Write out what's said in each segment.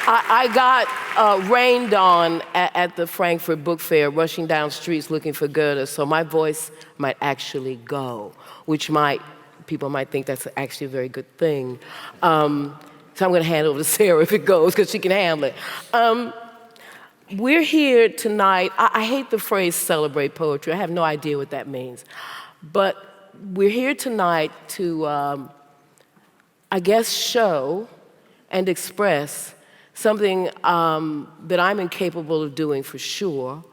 I got rained on at the Frankfurt Book Fair, rushing down streets looking for Goethe, so my voice might actually go, which people might think that's actually a very good thing. So I'm going to hand it over to Sarah if it goes, because she can handle it. We're here tonight. I hate the phrase celebrate poetry. I have no idea what that means. But we're here tonight to, I guess, show and express something that I'm incapable of doing for sure.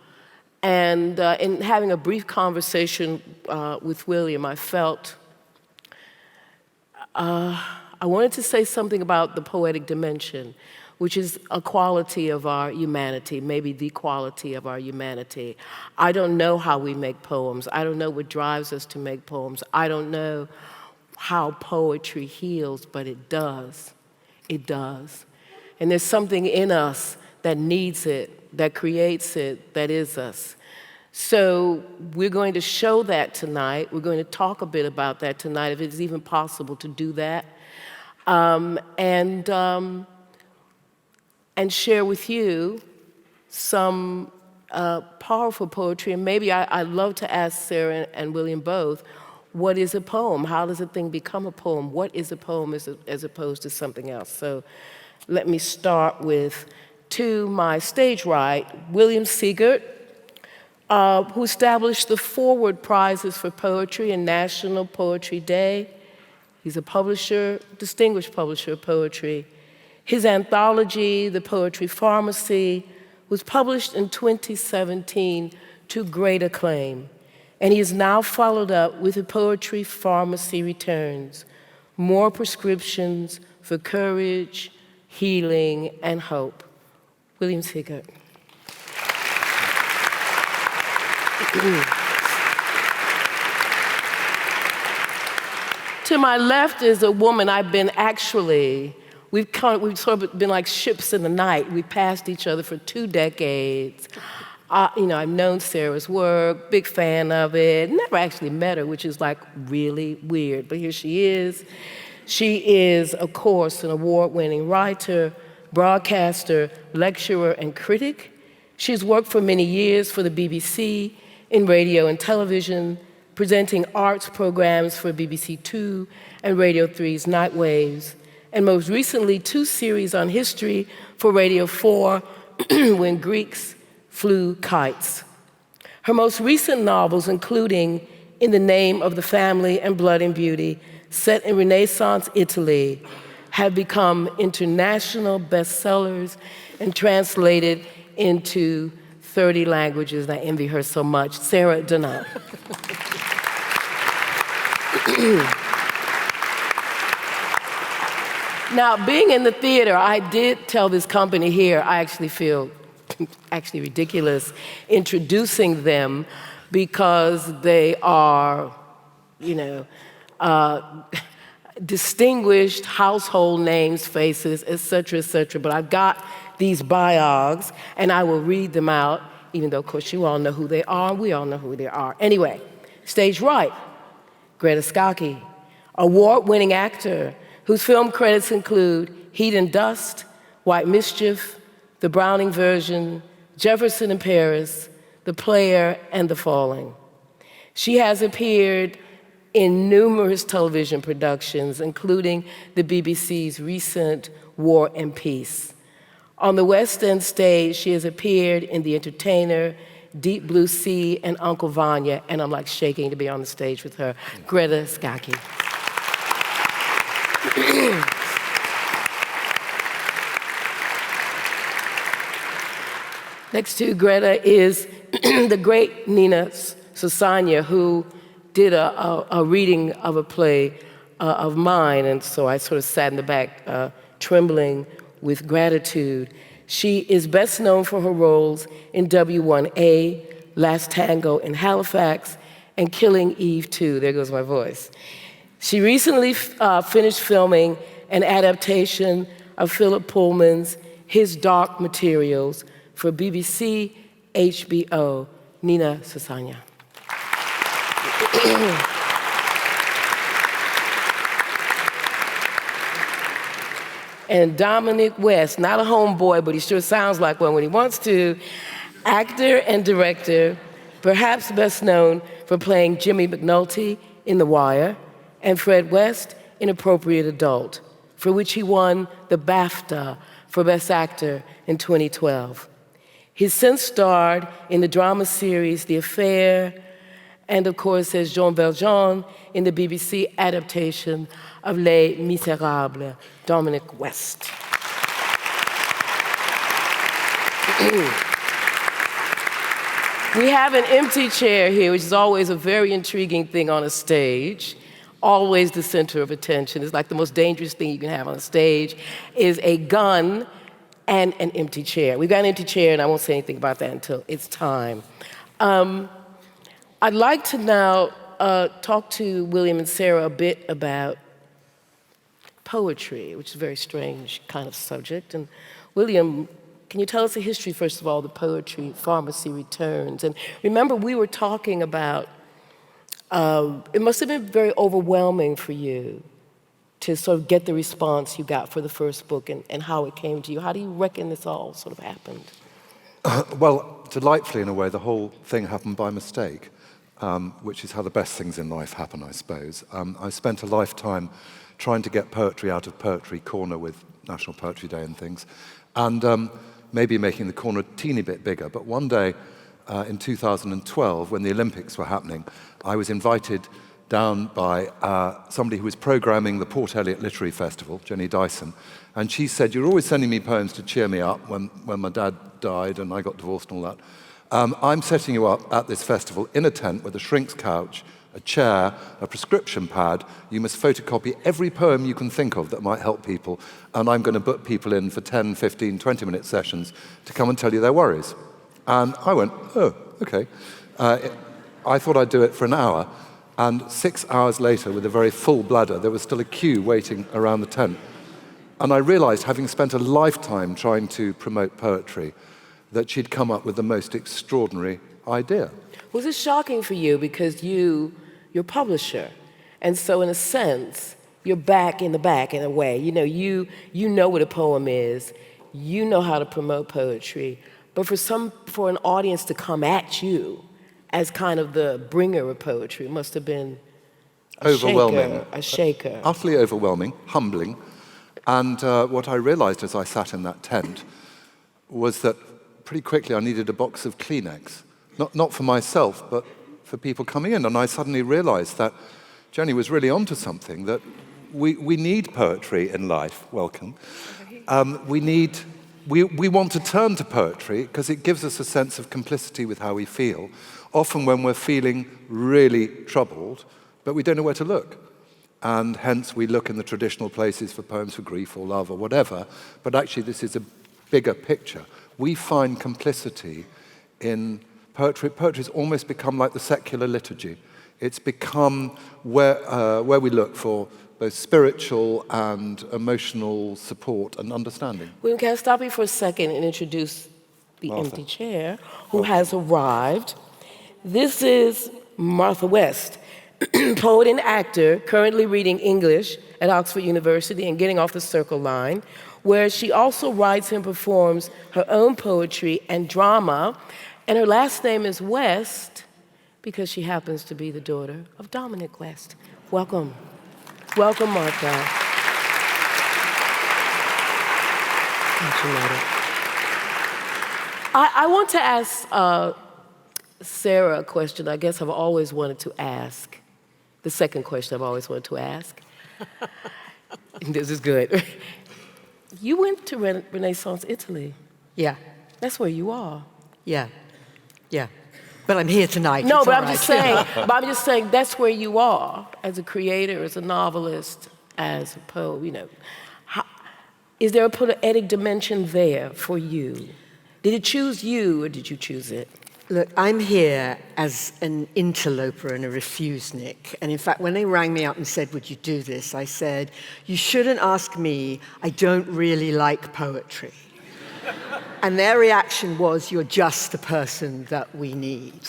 And in having a brief conversation with William, I felt I wanted to say something about the poetic dimension, which is a quality of our humanity, maybe the quality of our humanity. I don't know how we make poems. I don't know what drives us to make poems. I don't know how poetry heals, but it does. It does. And there's something in us that needs it, that creates it, that is us. So we're going to show that tonight. We're going to talk a bit about that tonight, if it's even possible to do that. And share with you some powerful poetry. And maybe I'd love to ask Sarah and William both, what is a poem? How does a thing become a poem? What is a poem as opposed to something else? So let me start with, to my stage right, William Sieghart, who established the Forward Prizes for Poetry and National Poetry Day. He's a publisher, distinguished publisher of poetry. His anthology, The Poetry Pharmacy, was published in 2017 to great acclaim. And he is now followed up with The Poetry Pharmacy Returns, More Prescriptions for Courage, Healing, and Hope. William Sieghart. To my left is a woman I've been we've sort of been like ships in the night. We passed each other for 2 decades. I've known Sarah's work, big fan of it, never actually met her, which is like really weird, but here she is. She is, of course, an award-winning writer, broadcaster, lecturer, and critic. She's worked for many years for the BBC, in radio and television, presenting arts programs for BBC Two and Radio 3's Night Waves, and most recently 2 series on history for Radio 4, When Greeks Flew Kites. Her most recent novels, including In the Name of the Family and Blood and Beauty, set in Renaissance Italy, have become international bestsellers and translated into 30 languages. I envy her so much. Sarah Dunant. Now, being in the theater, I did tell this company here, I actually feel ridiculous introducing them because they are, distinguished household names, faces, et cetera, but I've got these biogs, and I will read them out, even though, of course, you all know who they are, we all know who they are. Anyway, stage right, Greta Scacchi, award-winning actor whose film credits include Heat and Dust, White Mischief, The Browning Version, Jefferson in Paris, The Player, and The Falling. She has appeared in numerous television productions, including the BBC's recent War and Peace. On the West End stage, she has appeared in The Entertainer, Deep Blue Sea, and Uncle Vanya, and I'm like shaking to be on the stage with her. Greta Scacchi. Next to Greta is the great Nina Sosanya, who did a reading of a play of mine, and so I sort of sat in the back trembling with gratitude. She is best known for her roles in W1A, Last Tango in Halifax, and Killing Eve 2. There goes my voice. She recently finished filming an adaptation of Philip Pullman's His Dark Materials for BBC HBO. Nina Sosanya. And Dominic West, not a homeboy, but he sure sounds like one when he wants to, actor and director, perhaps best known for playing Jimmy McNulty in The Wire and Fred West in Appropriate Adult, for which he won the BAFTA for Best Actor in 2012. He's since starred in the drama series The Affair, and of course as Jean Valjean in the BBC adaptation of Les Misérables, Dominic West. We have an empty chair here, which is always a very intriguing thing on a stage. Always the center of attention. It's like the most dangerous thing you can have on a stage is a gun and an empty chair. We've got an empty chair, and I won't say anything about that until it's time. I'd like to now talk to William and Sarah a bit about poetry, which is a very strange kind of subject. And William, can you tell us the history, first of all, the poetry pharmacy returns? And remember, we were talking about, it must have been very overwhelming for you to sort of get the response you got for the first book and how it came to you. How do you reckon this all sort of happened? Well, delightfully in a way, the whole thing happened by mistake, which is how the best things in life happen, I suppose. I spent a lifetime trying to get poetry out of Poetry Corner with National Poetry Day and things, and maybe making the corner a teeny bit bigger. But one day in 2012, when the Olympics were happening, I was invited down by somebody who was programming the Port Eliot Literary Festival, Jenny Dyson, and she said, "You're always sending me poems to cheer me up when my dad died and I got divorced and all that. I'm setting you up at this festival in a tent with a shrink's couch, a chair, a prescription pad. You must photocopy every poem you can think of that might help people, and I'm going to book people in for 10, 15, 20-minute sessions to come and tell you their worries." And I went, "Oh, okay." I thought I'd do it for an hour, and 6 hours later, with a very full bladder, there was still a queue waiting around the tent. And I realized, having spent a lifetime trying to promote poetry, that she'd come up with the most extraordinary idea. Was it shocking for you because you're a publisher, and so in a sense, you're back in the back in a way. You know what a poem is, you know how to promote poetry, but for an audience to come at you as kind of the bringer of poetry must have been overwhelming, a shaker. Utterly overwhelming, humbling. And what I realized as I sat in that tent was that pretty quickly I needed a box of Kleenex. Not for myself, but for people coming in. And I suddenly realized that Jenny was really onto something, that we need poetry in life. Welcome. We want to turn to poetry because it gives us a sense of complicity with how we feel, often when we're feeling really troubled, but we don't know where to look. And hence we look in the traditional places for poems for grief or love or whatever, but actually this is a bigger picture. We find complicity in poetry. Poetry's almost become like the secular liturgy. It's become where we look for both spiritual and emotional support and understanding. William, can I stop you for a second and introduce the Martha. empty chair who has arrived? This is Martha West, poet and actor, currently reading English at Oxford University and getting off the Circle Line, where she also writes and performs her own poetry and drama. And her last name is West because she happens to be the daughter of Dominic West. Welcome. Welcome, Martha. I want to ask Sarah a question I guess I've always wanted to ask. The second question I've always wanted to ask. This is good. You went to Renaissance Italy. Yeah, That's where you are. yeah. But I'm here tonight. No, it's but all right. I'm just saying that's where you are as a creator, as a novelist, as a poet, Is there a poetic dimension there for you? Did it choose you or did you choose it? Look, I'm here as an interloper and a refusenik. And in fact, when they rang me up and said, "Would you do this?" I said, "You shouldn't ask me. I don't really like poetry." And their reaction was, "You're just the person that we need."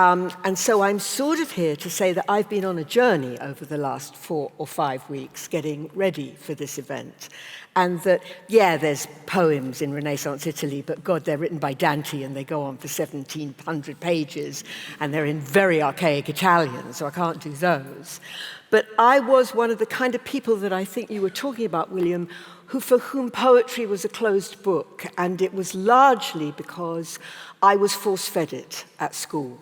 And so I'm sort of here to say that I've been on a journey over the last 4 or 5 weeks getting ready for this event. And that, yeah, there's poems in Renaissance Italy, but God, they're written by Dante and they go on for 1,700 pages, and they're in very archaic Italian, so I can't do those. But I was one of the kind of people that I think you were talking about, William, for whom poetry was a closed book, and it was largely because I was force-fed it at school.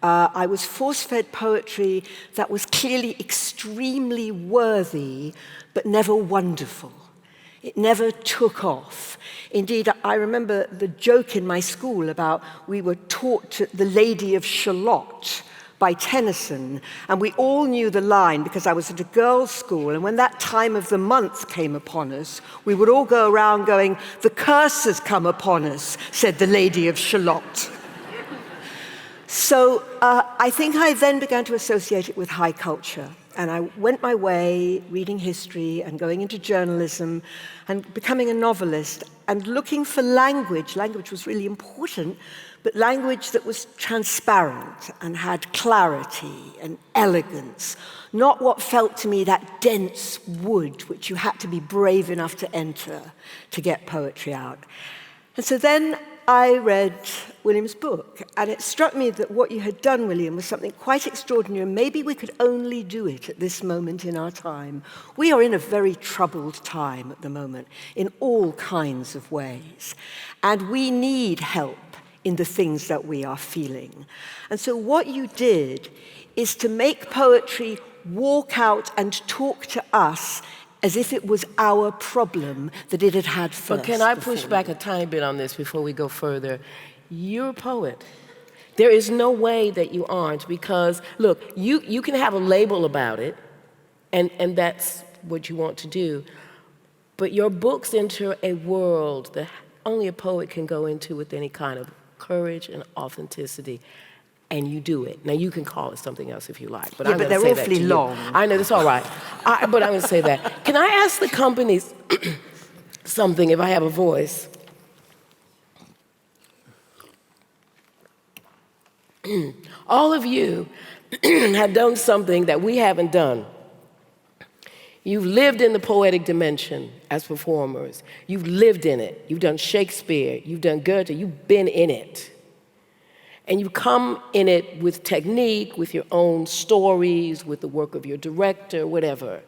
I was force-fed poetry that was clearly extremely worthy, but never wonderful. It never took off. Indeed, I remember the joke in my school about we were taught The Lady of Shalott by Tennyson, and we all knew the line because I was at a girls' school, and when that time of the month came upon us, we would all go around going, "The curse has come upon us," said the Lady of Shalott. So I think I then began to associate it with high culture. And I went my way reading history and going into journalism and becoming a novelist and looking for language. Language was really important, but language that was transparent and had clarity and elegance, not what felt to me that dense wood which you had to be brave enough to enter to get poetry out. And so then I read William's book, and it struck me that what you had done, William, was something quite extraordinary, and maybe we could only do it at this moment in our time. We are in a very troubled time at the moment, in all kinds of ways, and we need help in the things that we are feeling. And so what you did is to make poetry walk out and talk to us as if it was our problem that it had had first. But can I push back a tiny bit on this before we go further? You're a poet. There is no way that you aren't, because, look, you can have a label about it, and that's what you want to do, but your books enter a world that only a poet can go into with any kind of courage and authenticity. And you do it. Now, you can call it something else if you like, but yeah, I'm but going to say they're awfully that to long. you. I know, that's all right. But I'm going to say that. Can I ask the companies something, if I have a voice? All of you have done something that we haven't done. You've lived in the poetic dimension as performers. You've lived in it. You've done Shakespeare. You've done Goethe. You've been in it. And you come in it with technique, with your own stories, with the work of your director, whatever.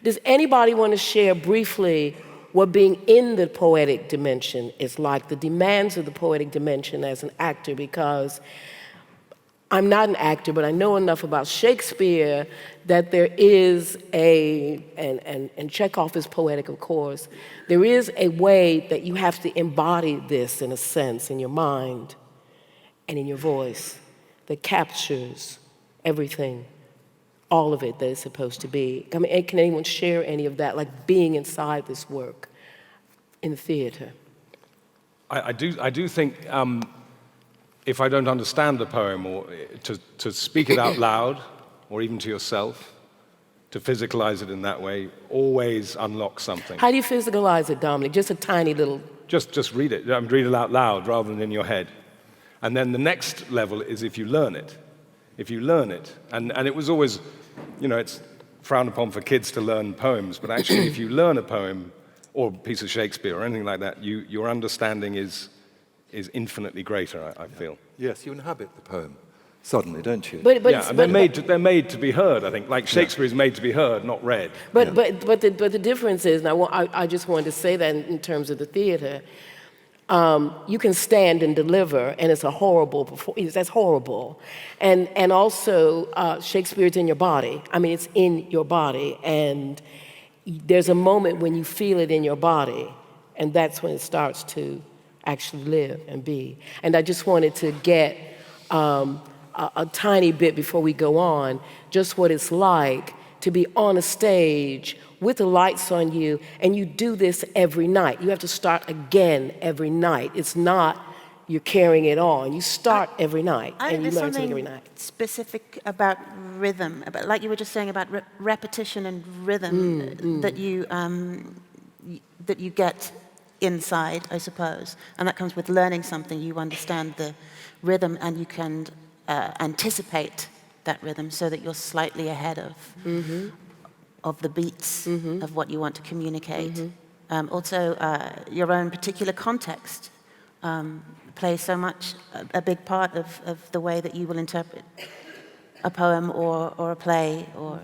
Does anybody want to share briefly what being in the poetic dimension is like, the demands of the poetic dimension as an actor? Because I'm not an actor, but I know enough about Shakespeare that there is and Chekhov is poetic, of course, there is a way that you have to embody this, in a sense, in your mind and in your voice, that captures everything, all of it that it's supposed to be. I mean, can anyone share any of that, like being inside this work in the theater? I do think if I don't understand the poem, or to speak it out loud, or even to yourself, to physicalize it in that way, always unlocks something. How do you physicalize it, Dominic? Just a tiny little... Just read it. Read it out loud rather than in your head. And then the next level is if you learn it. If you learn it, and it was always, it's frowned upon for kids to learn poems, but actually if you learn a poem or a piece of Shakespeare or anything like that, your understanding is infinitely greater, I feel. Yes, you inhabit the poem suddenly, don't you? But they're made to be heard, I think. Like Shakespeare is made to be heard, not read. But the difference is, and I just wanted to say that in terms of the theater, you can stand and deliver, and it's a horrible performance. That's horrible. And also, Shakespeare's in your body. I mean, it's in your body, and there's a moment when you feel it in your body, and that's when it starts to actually live and be. And I just wanted to get a tiny bit before we go on, just what it's like to be on a stage with the lights on you, and you do this every night. You have to start again every night. It's not you're carrying it on. You start every night, and you learn something every night. Specific about rhythm, like you were just saying about repetition and rhythm that you get inside, I suppose, and that comes with learning something. You understand the rhythm, and you can anticipate that rhythm so that you're slightly ahead of the beats of what you want to communicate. Also, your own particular context plays so much, a big part of the way that you will interpret a poem or a play, or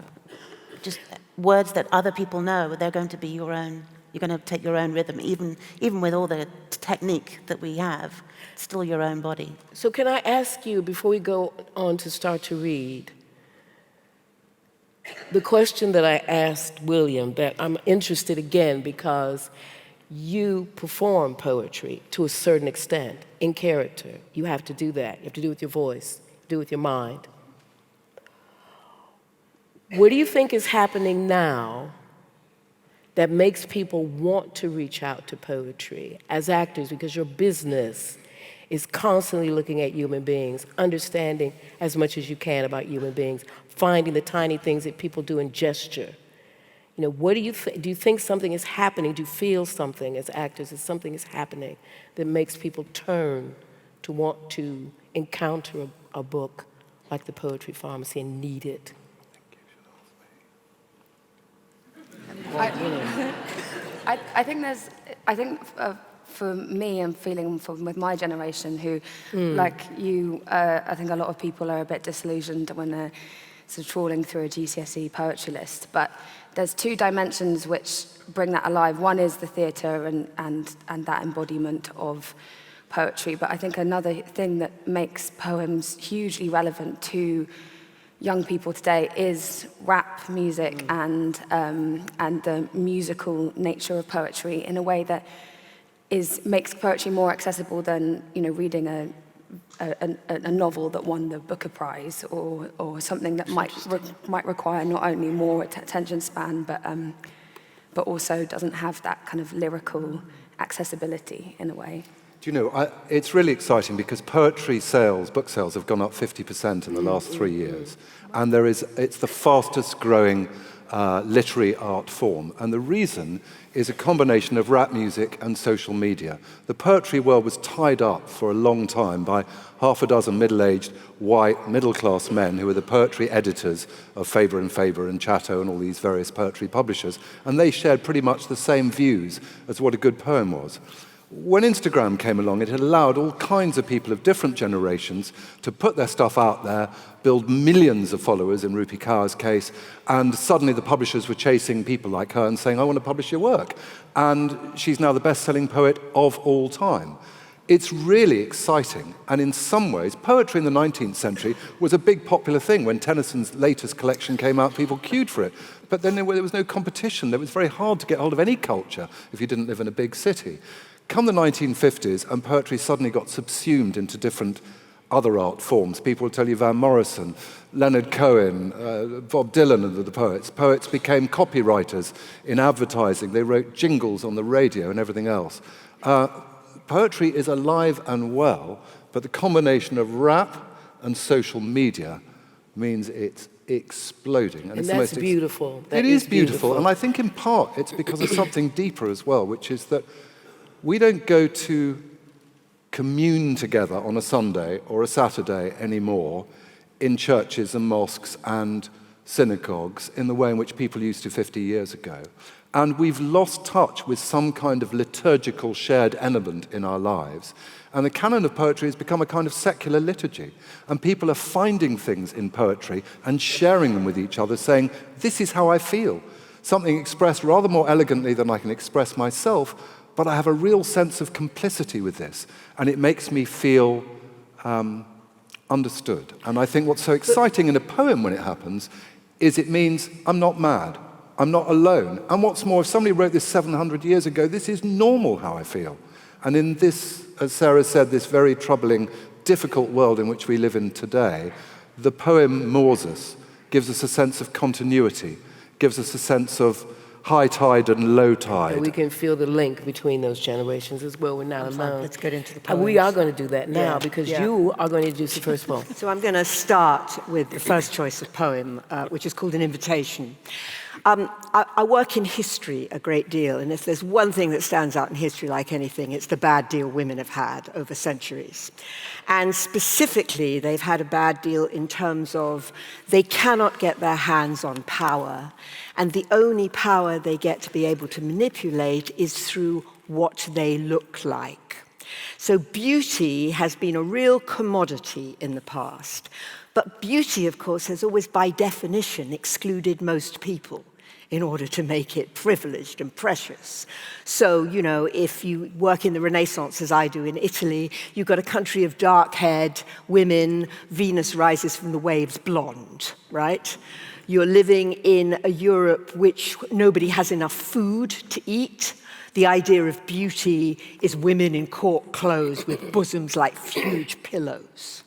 just words that other people know. They're going to be your own. You're going to take your own rhythm, even with all the technique that we have, it's still your own body. So can I ask you, before we go on to start to read, the question that I asked William, that I'm interested again because you perform poetry to a certain extent, in character. You have to do that. You have to do it with your voice, do it with your mind. What do you think is happening now that makes people want to reach out to poetry as actors? Because your business is constantly looking at human beings, understanding as much as you can about human beings, finding the tiny things that people do in gesture. You know, what do you think something is happening? Do you feel something as actors that something is happening that makes people turn to want to encounter a book like The Poetry Pharmacy and need it? I think for me, I'm feeling with my generation who, like you, I think a lot of people are a bit disillusioned when they're sort of trawling through a GCSE poetry list. But there's two dimensions which bring that alive. One is the theatre and that embodiment of poetry. But I think another thing that makes poems hugely relevant to young people today is rap music and the musical nature of poetry in a way that makes poetry more accessible than, you know, reading a novel that won the Booker Prize or something that might require not only more attention span but also doesn't have that kind of lyrical accessibility in a way. Do you know, it's really exciting because poetry sales, book sales, have gone up 50% in the last 3 years. And it's the fastest growing literary art form. And the reason is a combination of rap music and social media. The poetry world was tied up for a long time by half a dozen middle-aged, white, middle-class men who were the poetry editors of Faber and Chatto and all these various poetry publishers. And they shared pretty much the same views as what a good poem was. When Instagram came along, it allowed all kinds of people of different generations to put their stuff out there, build millions of followers, in Rupi Kaur's case, and suddenly the publishers were chasing people like her and saying, I want to publish your work. And she's now the best-selling poet of all time. It's really exciting, and in some ways, poetry in the 19th century was a big popular thing. When Tennyson's latest collection came out, people queued for it. But then there was no competition. It was very hard to get hold of any culture if you didn't live in a big city. Come the 1950s, and poetry suddenly got subsumed into different other art forms. People will tell you Van Morrison, Leonard Cohen, Bob Dylan and the poets. Poets became copywriters in advertising. They wrote jingles on the radio and everything else. Poetry is alive and well, but the combination of rap and social media means it's exploding. And that's beautiful. It is beautiful. And I think in part it's because of something deeper as well, which is that we don't go to commune together on a Sunday or a Saturday anymore in churches and mosques and synagogues in the way in which people used to 50 years ago. And we've lost touch with some kind of liturgical shared element in our lives. And the canon of poetry has become a kind of secular liturgy. And people are finding things in poetry and sharing them with each other, saying, this is how I feel. Something expressed rather more elegantly than I can express myself, but I have a real sense of complicity with this, and it makes me feel understood. And I think what's so exciting in a poem when it happens is it means I'm not mad, I'm not alone. And what's more, if somebody wrote this 700 years ago, this is normal how I feel. And in this, as Sarah said, this very troubling, difficult world in which we live in today, the poem moors us, gives us a sense of continuity, gives us a sense of high tide and low tide. And we can feel the link between those generations as well. We're not alone. Let's get into the poems. And we are going to do that now because you are going to do the first poem. So I'm going to start with the first choice of poem, which is called An Invitation. I work in history a great deal, and if there's one thing that stands out in history like anything, it's the bad deal women have had over centuries. And specifically, they've had a bad deal in terms of they cannot get their hands on power, and the only power they get to be able to manipulate is through what they look like. So beauty has been a real commodity in the past. But beauty, of course, has always, by definition, excluded most people in order to make it privileged and precious. So, you know, if you work in the Renaissance, as I do in Italy, you've got a country of dark-haired women, Venus rises from the waves blonde, right? You're living in a Europe which nobody has enough food to eat. The idea of beauty is women in court clothes with bosoms like huge pillows.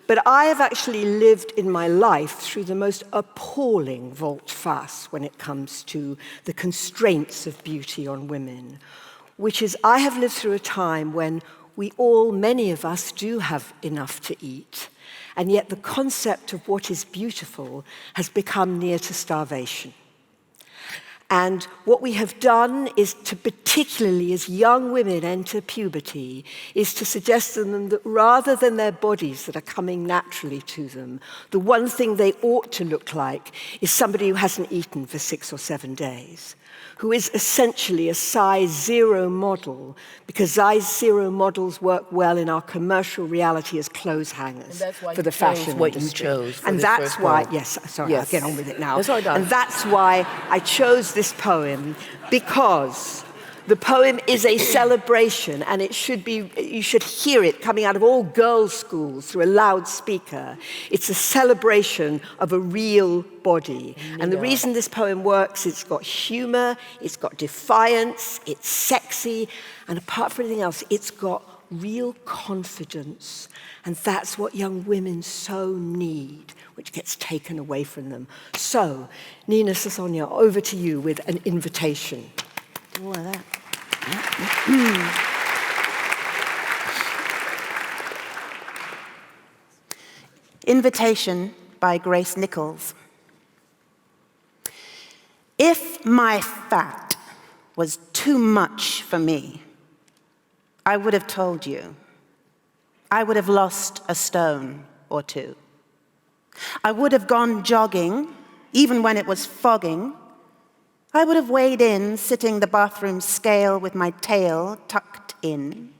But I have actually lived in my life through the most appalling volte-face when it comes to the constraints of beauty on women, which is I have lived through a time when many of us do have enough to eat, and yet the concept of what is beautiful has become near to starvation. And what we have done is to, particularly as young women enter puberty, is to suggest to them that rather than their bodies that are coming naturally to them, the one thing they ought to look like is somebody who hasn't eaten for 6 or 7 days, who is essentially a size 0 model, because size 0 models work well in our commercial reality as clothes hangers for the fashion what industry. you chose for and this that's first why, poem. yes, sorry, Yes. I'll get on with it now. That's all right, and that's why I chose this poem, because the poem is a celebration, and it should be, you should hear it coming out of all girls' schools through a loudspeaker. It's a celebration of a real body. And the reason this poem works, it's got humor, it's got defiance, it's sexy, and apart from anything else, it's got real confidence. And that's what young women so need, which gets taken away from them. So, Nina Sasonia, over to you with an invitation. All of that. Invitation by Grace Nichols. If my fat was too much for me, I would have told you. I would have lost a stone or two. I would have gone jogging, even when it was fogging. I would have weighed in, sitting the bathroom scale with my tail tucked in.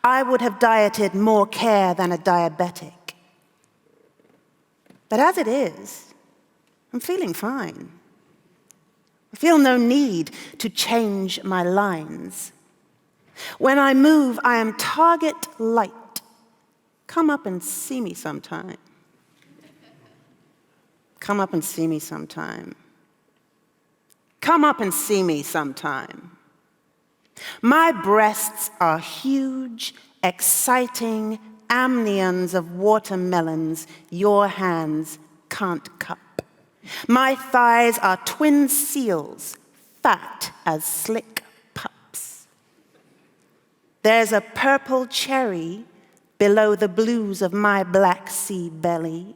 I would have dieted more care than a diabetic. But as it is, I'm feeling fine. I feel no need to change my lines. When I move, I am target light. Come up and see me sometime. Come up and see me sometime. Come up and see me sometime. My breasts are huge, exciting amnions of watermelons your hands can't cup. My thighs are twin seals, fat as slick pups. There's a purple cherry below the blues of my Black Sea belly.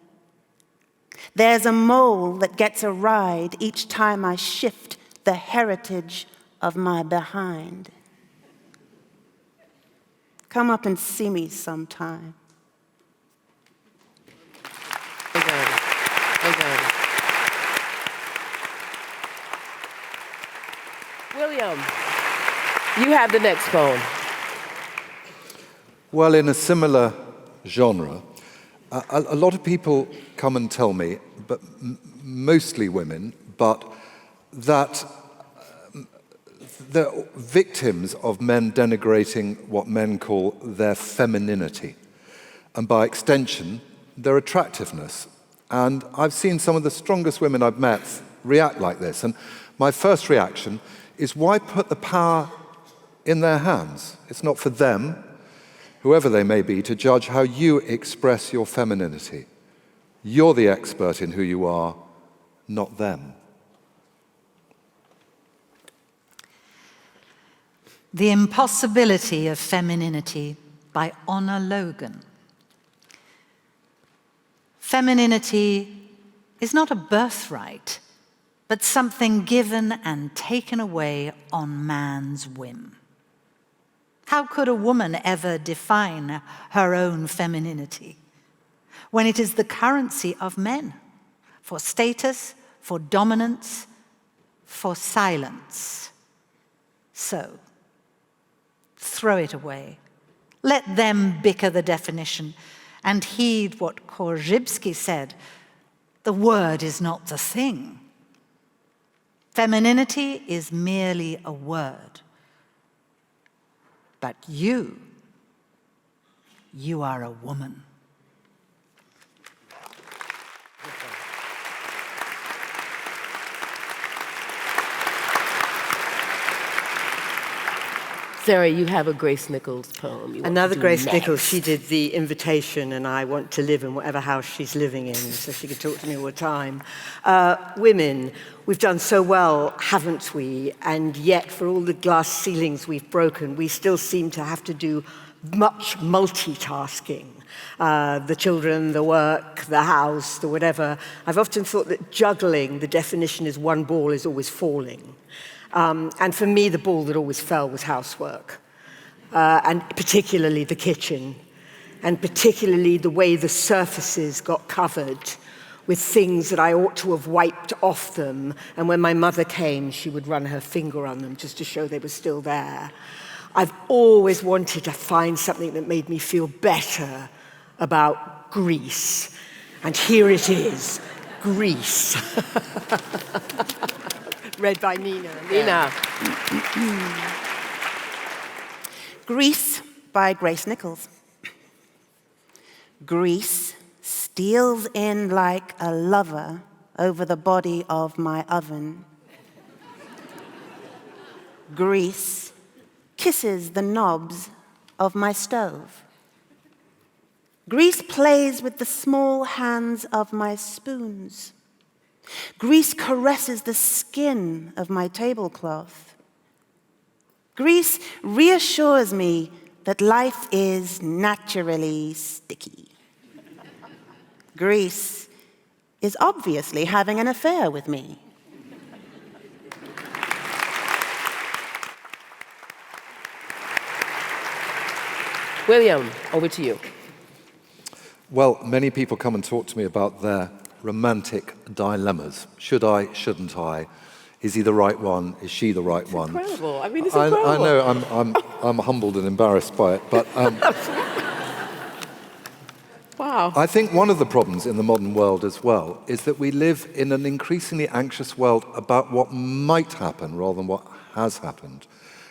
There's a mole that gets a ride each time I shift the heritage of my behind. Come up and see me sometime. William, you have the next poem. Well, in a similar genre, a lot of people come and tell me, but mostly women, but that they're victims of men denigrating what men call their femininity, and by extension, their attractiveness. And I've seen some of the strongest women I've met react like this. And my first reaction is, why put the power in their hands? It's not for them, whoever they may be, to judge how you express your femininity. You're the expert in who you are, not them. The Impossibility of Femininity by Honor Logan. Femininity is not a birthright but something given and taken away on man's whim. How could a woman ever define her own femininity when it is the currency of men for status, for dominance, for silence? So, throw it away. Let them bicker the definition and heed what Korzybski said, the word is not the thing. Femininity is merely a word. But you are a woman. Sarah, you have a Grace Nichols poem. You want Another to do Grace next. Nichols, she did The Invitation, and I want to live in whatever house she's living in, so she could talk to me all the time. Women, we've done so well, haven't we? And yet, for all the glass ceilings we've broken, we still seem to have to do much multitasking. The children, the work, the house, the whatever. I've often thought that juggling, the definition is one ball is always falling. And for me, the ball that always fell was housework, and particularly the kitchen, and particularly the way the surfaces got covered with things that I ought to have wiped off them, and when my mother came, she would run her finger on them just to show they were still there. I've always wanted to find something that made me feel better about Greece, and here it is, Greece. Read by Nina. Nina. Grease by Grace Nichols. Grease steals in like a lover over the body of my oven. Grease kisses the knobs of my stove. Grease plays with the small hands of my spoons. Grease caresses the skin of my tablecloth. Grease reassures me that life is naturally sticky. Grease is obviously having an affair with me. William, over to you. Well, many people come and talk to me about their romantic dilemmas. Should I, shouldn't I? Is he the right one? Is she the right one? Incredible. I mean, it's incredible. I know, I'm humbled and embarrassed by it, but Wow. I think one of the problems in the modern world as well is that we live in an increasingly anxious world about what might happen rather than what has happened.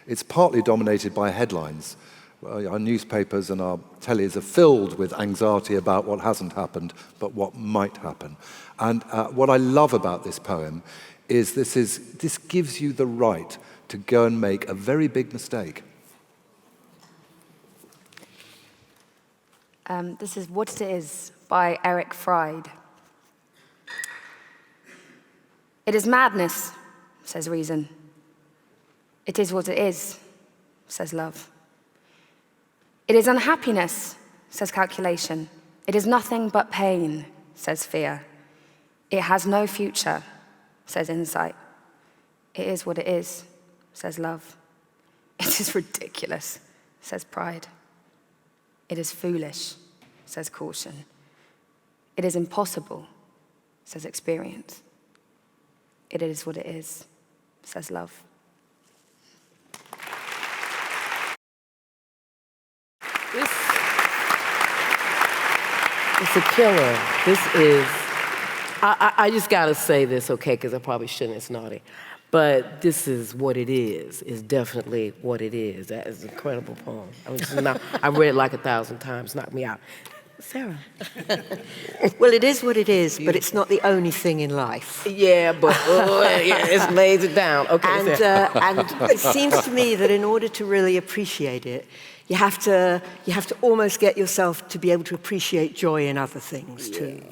It's partly dominated by headlines. Our newspapers and our tellies are filled with anxiety about what hasn't happened, but what might happen. And what I love about this poem is this gives you the right to go and make a very big mistake. This is What It Is by Eric Fried. It is madness, says reason. It is what it is, says love. It is unhappiness, says calculation. It is nothing but pain, says fear. It has no future, says insight. It is what it is, says love. It is ridiculous, says pride. It is foolish, says caution. It is impossible, says experience. It is what it is, says love. It's a killer. This is, I just gotta say this, okay, because I probably shouldn't, it's naughty. But this is what it is definitely what it is. That is an incredible poem. I've read it like 1,000 times, knocked me out. Sarah. Well, it is what it is, but it's not the only thing in life. Yeah, but it lays it down. Okay, And it seems to me that in order to really appreciate it, you have to almost get yourself to be able to appreciate joy in other things too.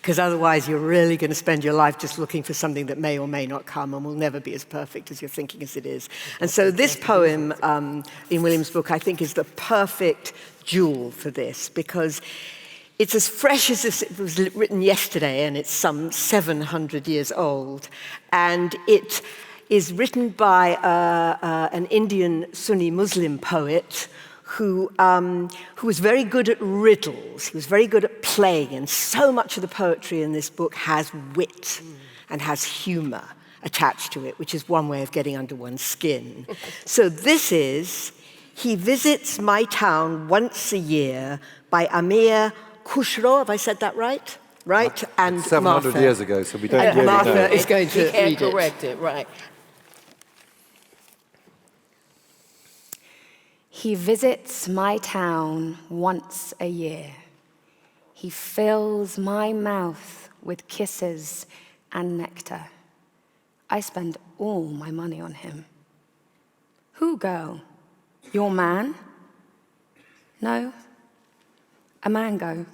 Because otherwise you're really going to spend your life just looking for something that may or may not come and will never be as perfect as you're thinking as it is. And so this poem in William's book, I think, is the perfect jewel for this, because It's as fresh as if it was written yesterday, and it's some 700 years old. And it is written by an Indian Sunni Muslim poet who was very good at riddles. He was very good at playing, and so much of the poetry in this book has wit and has humor attached to it, which is one way of getting under one's skin. So this is He Visits My Town Once a Year by Amir Khusro. Have I said that right? Right? And It's 700 Martha. years ago, so we don't really Martha know. is going to He can't read it. correct it, right. He visits my town once a year. He fills my mouth with kisses and nectar. I spend all my money on him. Who, girl? Your man? No, a mango.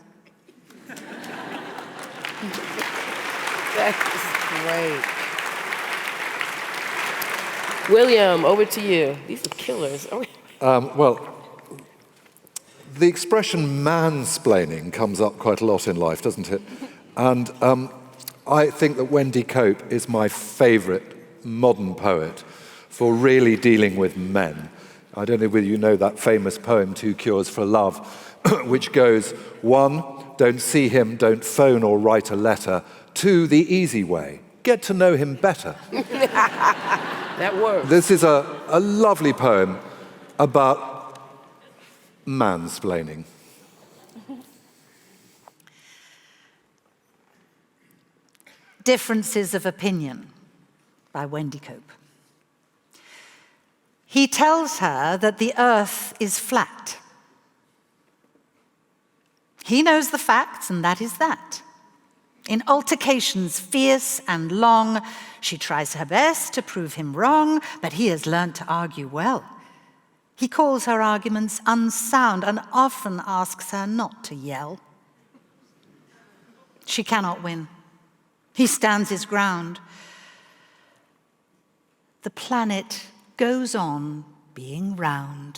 That is great. William, over to you. These are killers. Well, the expression mansplaining comes up quite a lot in life, doesn't it? And I think that Wendy Cope is my favorite modern poet for really dealing with men. I don't know whether you know that famous poem, Two Cures for Love, which goes, 1, don't see him, don't phone or write a letter. 2, the easy way, get to know him better. That works. This is a lovely poem about mansplaining. Differences of Opinion by Wendy Cope. He tells her that the earth is flat. He knows the facts, and that is that. In altercations fierce and long, she tries her best to prove him wrong, but he has learnt to argue well. He calls her arguments unsound and often asks her not to yell. She cannot win. He stands his ground. The planet goes on being round.